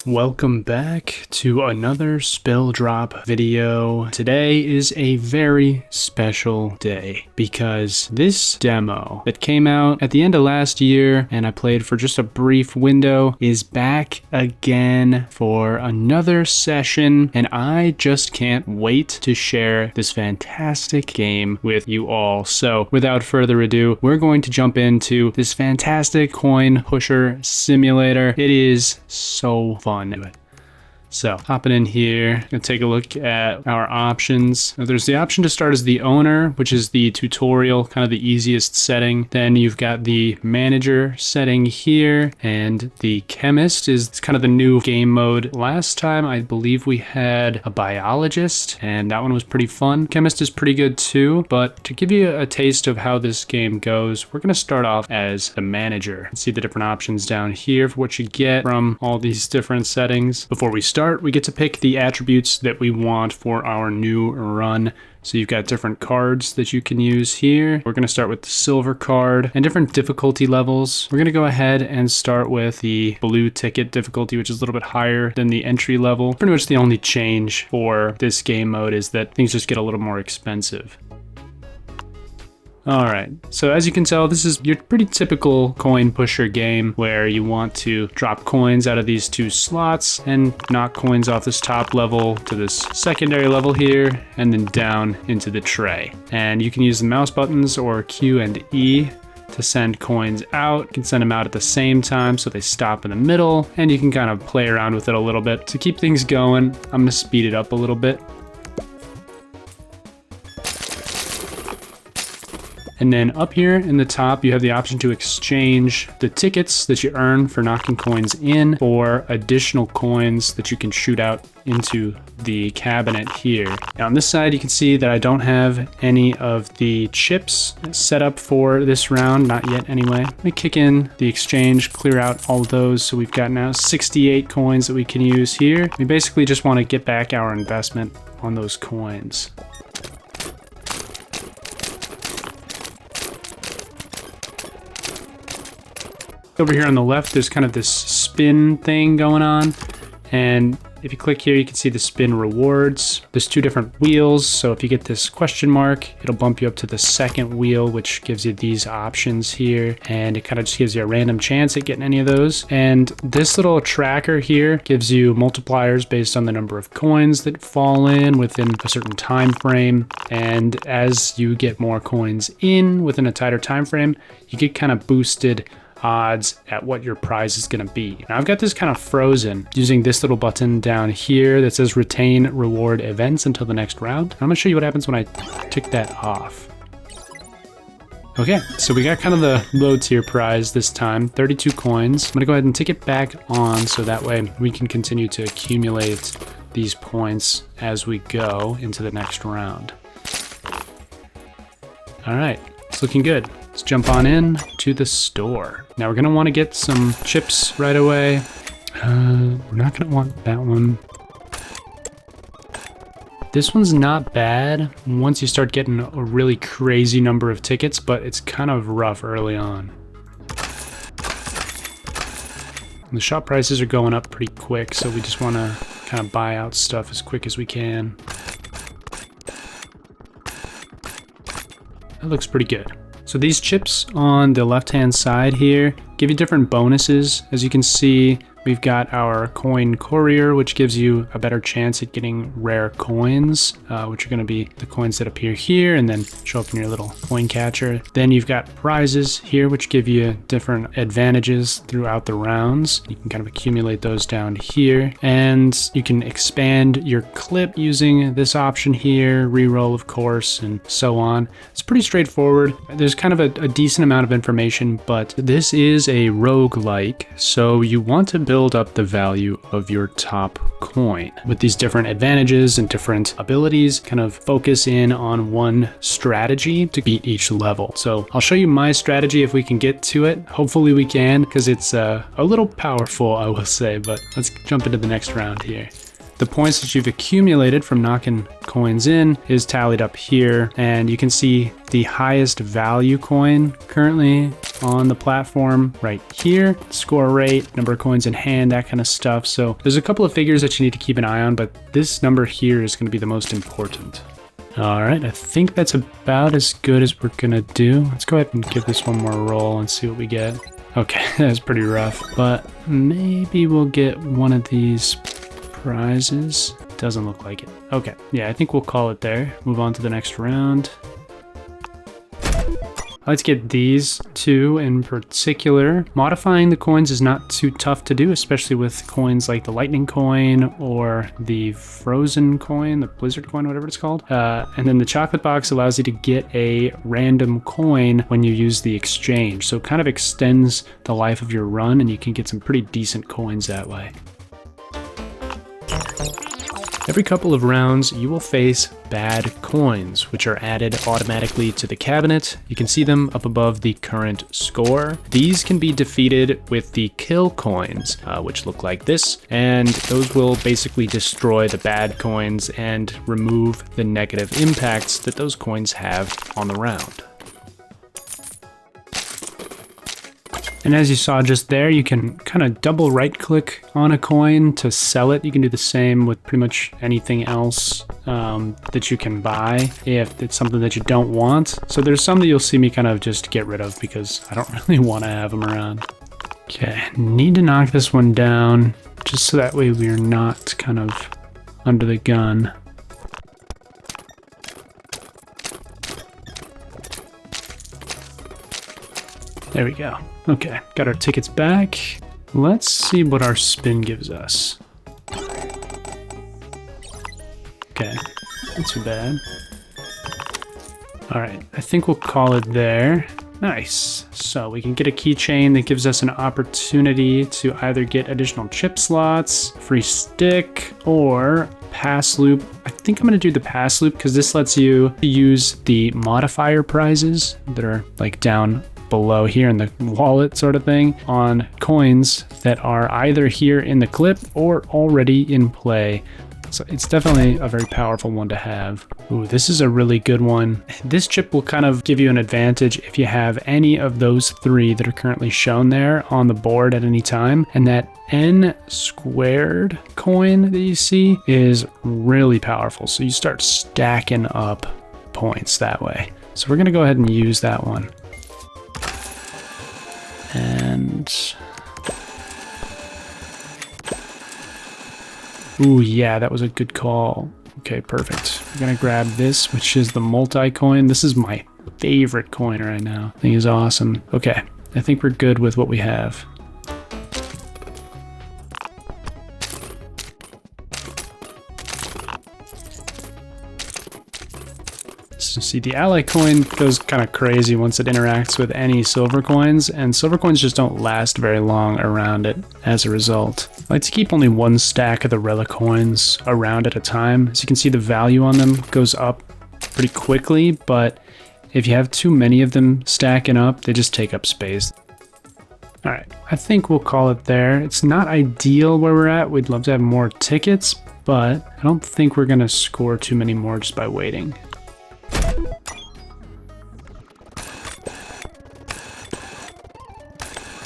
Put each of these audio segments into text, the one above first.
Welcome back to another spell drop video. Today is a very special day because this demo that came out at the end of last year and I played for just a brief window is back again for another session, and I just can't wait to share this fantastic game with you all. So without further ado, we're going to jump into this fantastic coin pusher simulator. It is so fun. So hopping in here, gonna take a look at our options. Now, there's the option to start as the owner, which is the tutorial, kind of the easiest setting. Then you've got the manager setting here, and the chemist is kind of the new game mode. Last time I believe we had a biologist, and that one was pretty fun. Chemist is pretty good too, but to give you a taste of how this game goes, we're gonna start off as the manager. See the different options down here for what you get from all these different settings. Before we start, we get to pick the attributes that we want for our new run. So you've got different cards that you can use here. We're going to start with the silver card and different difficulty levels. We're going to go ahead and start with the blue ticket difficulty, which is a little bit higher than the entry level. Pretty much the only change for this game mode is that things just get a little more expensive. Alright, so as you can tell, this is your pretty typical coin pusher game where you want to drop coins out of these two slots and knock coins off this top level to this secondary level here and then down into the tray. And you can use the mouse buttons or Q and E to send coins out. You can send them out at the same time so they stop in the middle, and you can kind of play around with it a little bit. To keep things going, I'm going to speed it up a little bit. And then up here in the top, you have the option to exchange the tickets that you earn for knocking coins in for additional coins that you can shoot out into the cabinet here. Now on this side, you can see that I don't have any of the chips set up for this round, not yet anyway. Let me kick in the exchange, clear out all of those. So we've got now 68 coins that we can use here. We basically just want to get back our investment on those coins. Over here on the left, there's kind of this spin thing going on. And if you click here, you can see the spin rewards. There's two different wheels. So if you get this question mark, it'll bump you up to the second wheel, which gives you these options here. And it kind of just gives you a random chance at getting any of those. And this little tracker here gives you multipliers based on the number of coins that fall in within a certain time frame. And as you get more coins in within a tighter time frame, you get kind of boosted odds at what your prize is going to be. Now I've got this kind of frozen using this little button down here that says retain reward events until the next round. I'm going to show you what happens when I tick that off. Okay, so we got kind of the low tier prize this time, 32 coins. I'm going to go ahead and tick it back on so that way we can continue to accumulate these points as we go into the next round. All right, it's looking good. Let's jump on in to the store. Now we're gonna want to get some chips right away. We're not gonna want that one. This one's not bad once you start getting a really crazy number of tickets, but it's kind of rough early on. The shop prices are going up pretty quick, so we just want to kind of buy out stuff as quick as we can. That looks pretty good. So these chips on the left-hand side here give you different bonuses. As you can see, we've got our coin courier, which gives you a better chance at getting rare coins, which are going to be the coins that appear here and then show up in your little coin catcher. Then you've got prizes here, which give you different advantages throughout the rounds. You can kind of accumulate those down here, and you can expand your clip using this option here, reroll of course, and so on. It's pretty straightforward. There's kind of a decent amount of information, but this is a roguelike, so you want to build up the value of your top coin with these different advantages and different abilities. Kind of focus in on one strategy to beat each level. So I'll show you my strategy if we can get to it. Hopefully we can, because it's a little powerful, I will say, but let's jump into the next round here. the points that you've accumulated from knocking coins in is tallied up here, and you can see the highest value coin currently on the platform right here. Score rate, number of coins in hand, that kind of stuff. So there's a couple of figures that you need to keep an eye on, but this number here is going to be the most important. All right, I think that's about as good as we're gonna do. Let's go ahead and give this one more roll and see what we get. Okay, that's pretty rough, but maybe we'll get one of these prizes. Doesn't look like it. Okay, yeah, I think we'll call it there. Move on to the next round. Let's get these two in particular. Modifying the coins is not too tough to do, especially with coins like the lightning coin or the frozen coin, the blizzard coin, whatever it's called. And then the chocolate box allows you to get a random coin when you use the exchange. So it kind of extends the life of your run, and you can get some pretty decent coins that way. Every couple of rounds, you will face bad coins, which are added automatically to the cabinet. You can see them up above the current score. These can be defeated with the kill coins, which look like this, and those will basically destroy the bad coins and remove the negative impacts that those coins have on the round. And as you saw just there, you can kind of double right click on a coin to sell it. You can do the same with pretty much anything else that you can buy if it's something that you don't want. So there's some that you'll see me kind of just get rid of because I don't really want to have them around. Okay, need to knock this one down just so that way we're not kind of under the gun. There we go. Okay, got our tickets back. Let's see what our spin gives us. Okay, not too bad. All right, I think we'll call it there. Nice. So we can get a keychain that gives us an opportunity to either get additional chip slots, free stick, or pass loop. I think I'm gonna do the pass loop because this lets you use the modifier prizes that are like down below here in the wallet sort of thing on coins that are either here in the clip or already in play. So it's definitely a very powerful one to have. Ooh, this is a really good one. This chip will kind of give you an advantage if you have any of those three that are currently shown there on the board at any time. And that N squared coin that you see is really powerful. So you start stacking up points that way. So we're gonna go ahead and use that one. And ooh, yeah, that was a good call. Okay, perfect. I'm gonna grab this, which is the multi-coin. This is my favorite coin right now. I think it's awesome. Okay, I think we're good with what we have. So see, the ally coin goes kind of crazy once it interacts with any silver coins, and silver coins just don't last very long around it as a result. I like to keep only one stack of the relic coins around at a time. As you can see, the value on them goes up pretty quickly, but if you have too many of them stacking up, they just take up space. All right, I think we'll call it there. It's not ideal where we're at. We'd love to have more tickets, but I don't think we're gonna score too many more just by waiting.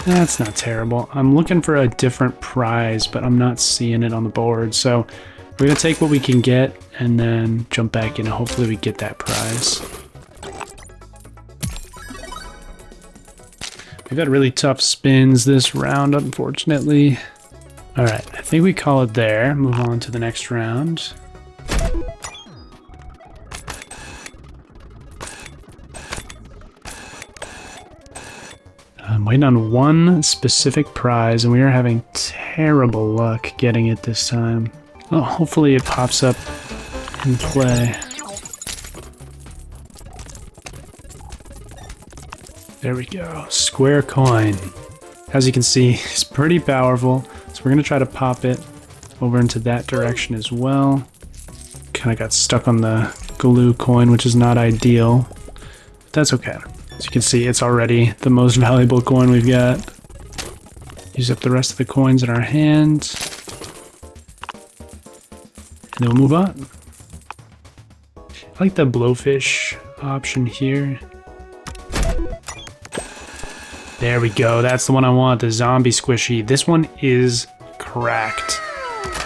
That's not terrible. I'm looking for a different prize, but I'm not seeing it on the board. So we're gonna take what we can get and then jump back in and hopefully we get that prize. We've had really tough spins this round, unfortunately. All right, I think we call it there. Move on to the next round. I'm waiting on one specific prize, and we are having terrible luck getting it this time. Oh, hopefully it pops up in play. There we go. Square coin. As you can see, it's pretty powerful, so we're going to try to pop it over into that direction as well. Kind of got stuck on the glue coin, which is not ideal, but that's okay. As you can see, it's already the most valuable coin we've got. Use up the rest of the coins in our hand. And then we'll move on. I like the blowfish option here. There we go. That's the one I want, the zombie squishy. This one is cracked.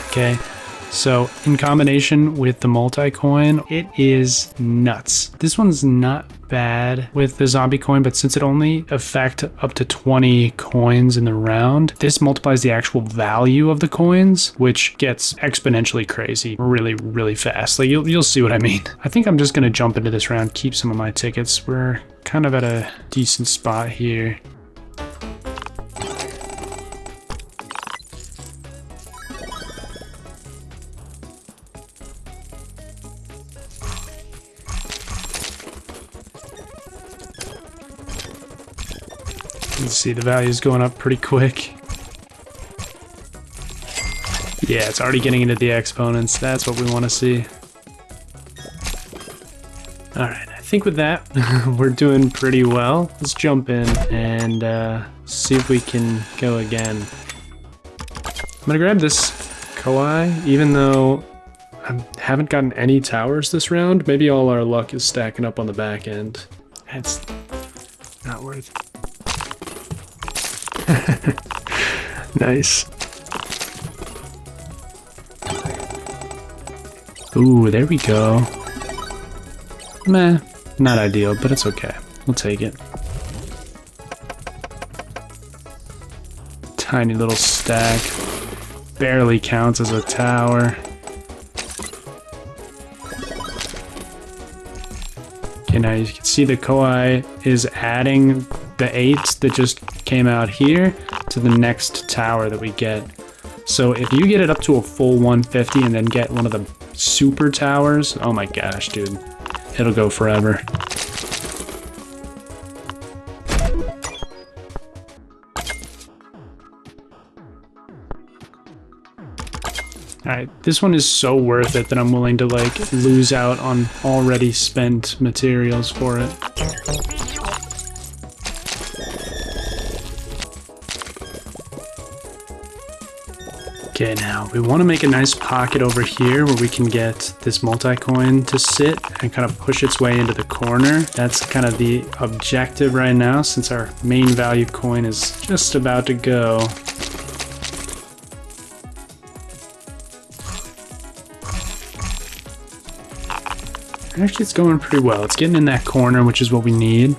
Okay. So in combination with the multi-coin, it is nuts. This one's not bad with the zombie coin, but since it only affects up to 20 coins in the round, this multiplies the actual value of the coins, which gets exponentially crazy really, really fast. Like you'll see what I mean. I think I'm just gonna jump into this round, keep some of my tickets. We're kind of at a decent spot here. You can see the value's going up pretty quick. Yeah, it's already getting into the exponents. That's what we want to see. Alright, I think with that, we're doing pretty well. Let's jump in and see if we can go again. I'm gonna grab this Koi, even though I haven't gotten any towers this round. Maybe all our luck is stacking up on the back end. It's not worth it. Nice. Ooh, there we go. Meh, not ideal, but it's okay. We'll take it. Tiny little stack. Barely counts as a tower. Okay, now you can see the Koi is adding the 8s that just came out here to the next tower that we get. So if you get it up to a full 150 and then get one of the super towers, oh my gosh, dude, it'll go forever. Alright, this one is so worth it that I'm willing to like lose out on already spent materials for it. Okay, now we want to make a nice pocket over here where we can get this multi-coin to sit and kind of push its way into the corner. That's kind of the objective right now since our main value coin is just about to go. Actually, it's going pretty well. It's getting in that corner, which is what we need.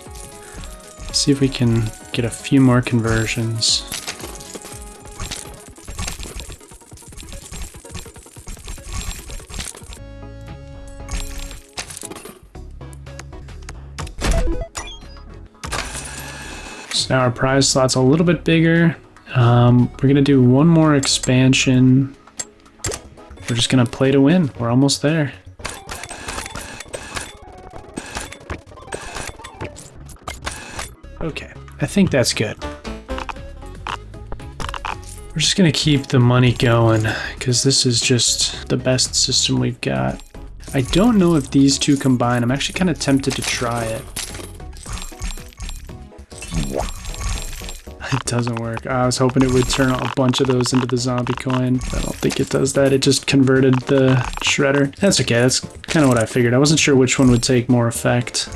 Let's see if we can get a few more conversions. So now our prize slot's a little bit bigger. We're gonna do one more expansion. We're just gonna play to win. We're almost there. Okay, I think that's good. We're just gonna keep the money going because this is just the best system we've got. I don't know if these two combine. I'm actually kind of tempted to try it. It doesn't work. I was hoping it would turn a bunch of those into the zombie coin. I don't think it does that. It just converted the shredder. That's okay. That's kind of what I figured. I wasn't sure which one would take more effect.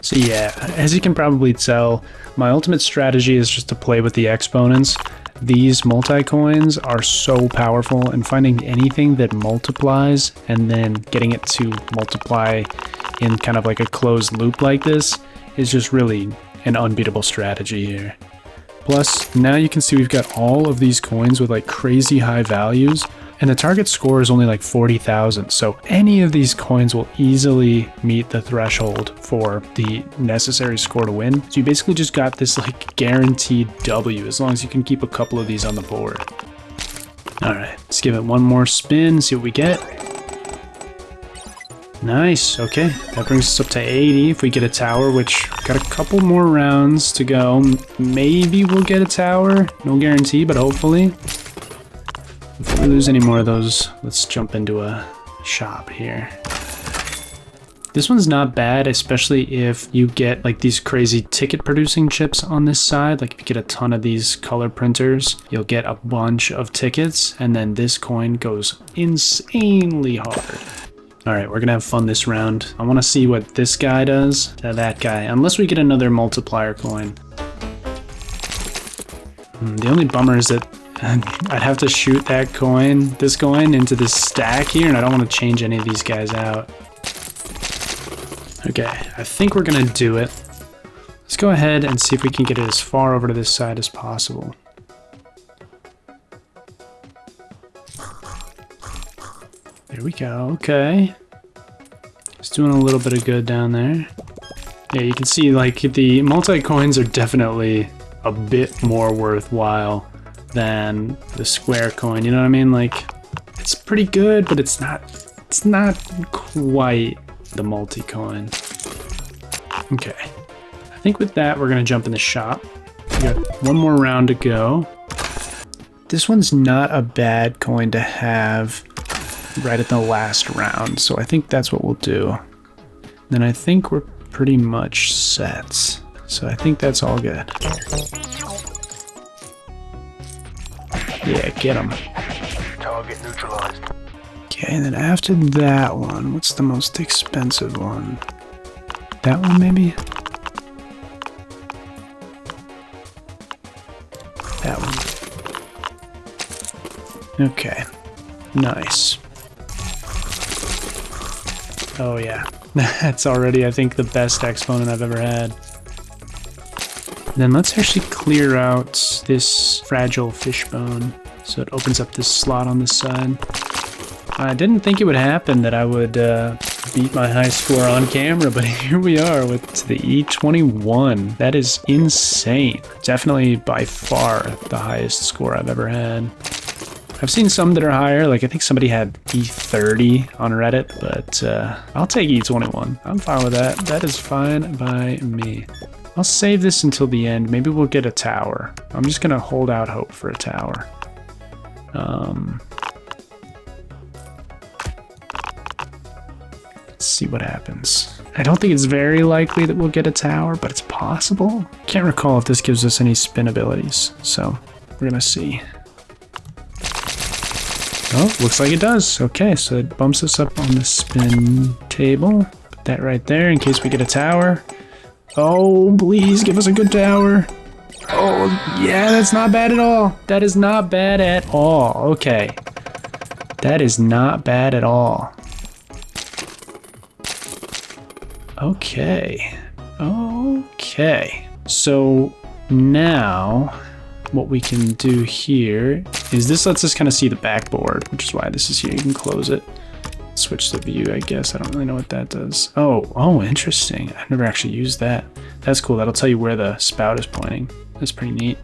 So yeah, as you can probably tell, my ultimate strategy is just to play with the exponents. These multi-coins are so powerful, and finding anything that multiplies and then getting it to multiply in kind of like a closed loop like this is just really an unbeatable strategy here. Plus, now you can see we've got all of these coins with like crazy high values, and the target score is only like 40,000. So any of these coins will easily meet the threshold for the necessary score to win. So you basically just got this like guaranteed W as long as you can keep a couple of these on the board. All right, let's give it one more spin, see what we get. Nice, okay, that brings us up to 80 if we get a tower, which got a couple more rounds to go. Maybe we'll get a tower, no guarantee, but hopefully. Before we lose any more of those, let's jump into a shop here. This one's not bad, especially if you get like these crazy ticket producing chips on this side. Like if you get a ton of these color printers, you'll get a bunch of tickets, and then this coin goes insanely hard. All right, we're gonna have fun this round. I wanna see what this guy does to that guy, unless we get another multiplier coin. The only bummer is that I'd have to shoot that coin, this coin, into this stack here, and I don't want to change any of these guys out. Okay, I think we're gonna do it. Let's go ahead and see if we can get it as far over to this side as possible. There we go, okay. It's doing a little bit of good down there. Yeah, you can see like the multi-coins are definitely a bit more worthwhile than the square coin, you know what I mean? Like, it's pretty good, but it's not quite the multi-coin. Okay, I think with that, we're gonna jump in the shop. We got one more round to go. This one's not a bad coin to have right at the last round, so I think that's what we'll do. Then I think we're pretty much set. So I think that's all good. Yeah, get him. Target neutralized. Okay, and then after that one, what's the most expensive one? That one, maybe? That one. Okay, nice. Oh yeah, that's already, I think, the best exponent I've ever had. Then let's actually clear out this fragile fishbone so it opens up this slot on this side. I didn't think it would happen that I would beat my high score on camera, but here we are with the E21. That is insane. Definitely by far the highest score I've ever had. I've seen some that are higher, like I think somebody had E30 on Reddit, but I'll take E21. I'm fine with that. That is fine by me. I'll save this until the end. Maybe we'll get a tower. I'm just gonna hold out hope for a tower. Let's see what happens. I don't think it's very likely that we'll get a tower, but it's possible. Can't recall if this gives us any spin abilities, so we're gonna see. Oh, looks like it does. Okay, so it bumps us up on the spin table. Put that right there in case we get a tower. Oh, please give us a good tower. Oh, yeah, that's not bad at all. That is not bad at all. Okay. That is not bad at all. Okay. Okay. So now what we can do here is this lets us kind of see the backboard, which is why this is here. You can close it. Switch the view, I guess. I don't really know what that does. Oh, interesting. I've never actually used that. That's cool. That'll tell you where the spout is pointing. That's pretty neat.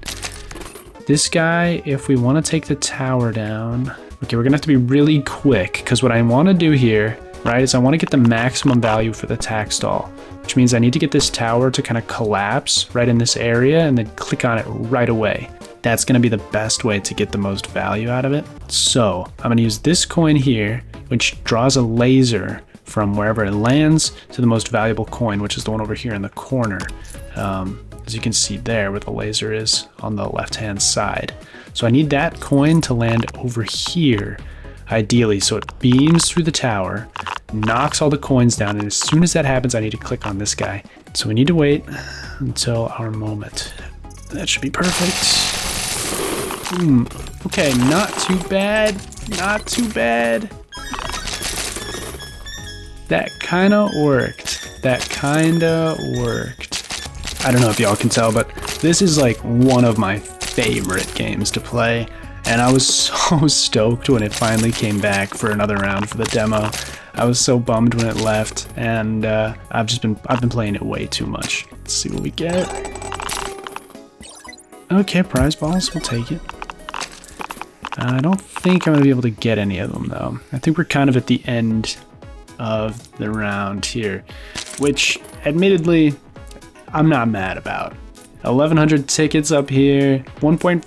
This guy, if we want to take the tower down, okay, we're gonna have to be really quick, because what I want to do here, right, is I want to get the maximum value for the tack stall, which means I need to get this tower to kind of collapse right in this area and then click on it right away. That's going to be the best way to get the most value out of it. So I'm going to use this coin here, which draws a laser from wherever it lands to the most valuable coin, which is the one over here in the corner. As you can see there where the laser is on the left-hand side. So I need that coin to land over here, ideally, so it beams through the tower, knocks all the coins down, and as soon as that happens, I need to click on this guy. So we need to wait until our moment. That should be perfect. Okay, not too bad. Not too bad. That kinda worked. That kinda worked. I don't know if y'all can tell, but this is like one of my favorite games to play. And I was so stoked when it finally came back for another round for the demo. I was so bummed when it left, and I've been playing it way too much. Let's see what we get. Okay, prize balls, we'll take it. I don't think I'm gonna be able to get any of them though. I think we're kind of at the end of the round here, which admittedly, I'm not mad about. 1100 tickets up here. 1.5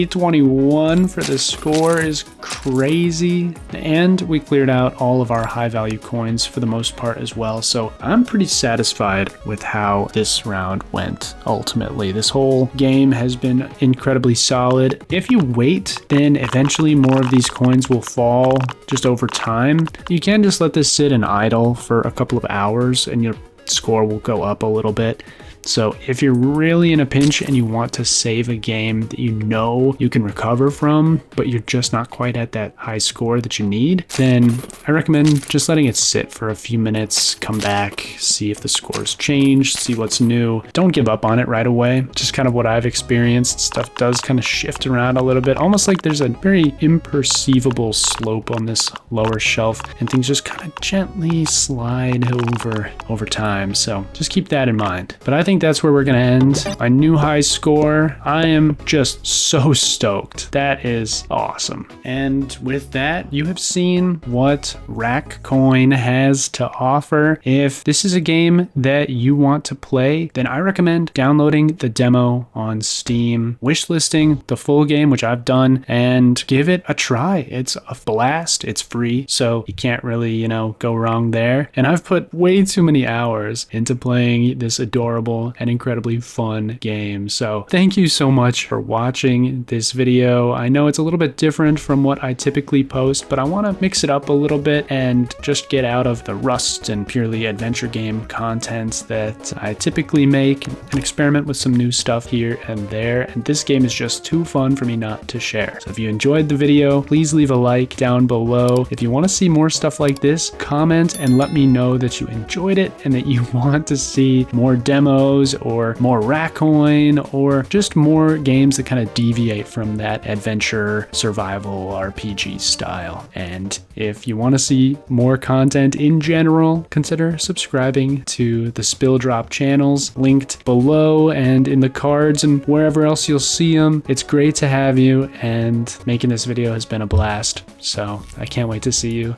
E21 for the score is crazy. And we cleared out all of our high value coins for the most part as well. So I'm pretty satisfied with how this round went ultimately. This whole game has been incredibly solid. If you wait, then eventually more of these coins will fall just over time. You can just let this sit and idle for a couple of hours and your score will go up a little bit. So if you're really in a pinch and you want to save a game that you know you can recover from, but you're just not quite at that high score that you need, then I recommend just letting it sit for a few minutes, come back, see if the score's changed, see what's new. Don't give up on it right away. Just kind of what I've experienced. Stuff does kind of shift around a little bit, almost like there's a very imperceivable slope on this lower shelf and things just kind of gently slide over time. So just keep that in mind. But I think that's where we're gonna end. My new high score. I am just so stoked. That is awesome. And with that, you have seen what Raccoin has to offer. If this is a game that you want to play, then I recommend downloading the demo on Steam, wishlisting the full game, which I've done, and give it a try. It's a blast. It's free, so you can't really, go wrong there. And I've put way too many hours into playing this adorable and incredibly fun game. So thank you so much for watching this video. I know it's a little bit different from what I typically post, but I want to mix it up a little bit and just get out of the rust and purely adventure game content that I typically make and experiment with some new stuff here and there. And this game is just too fun for me not to share. So if you enjoyed the video, please leave a like down below. If you want to see more stuff like this, comment and let me know that you enjoyed it and that you want to see more demos or more Raccoin or just more games that kind of deviate from that adventure survival RPG style. And if you want to see more content in general, consider subscribing to the Spill Drop channels linked below and in the cards and wherever else you'll see them. It's great to have you, and making this video has been a blast. So I can't wait to see you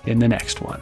in the next one.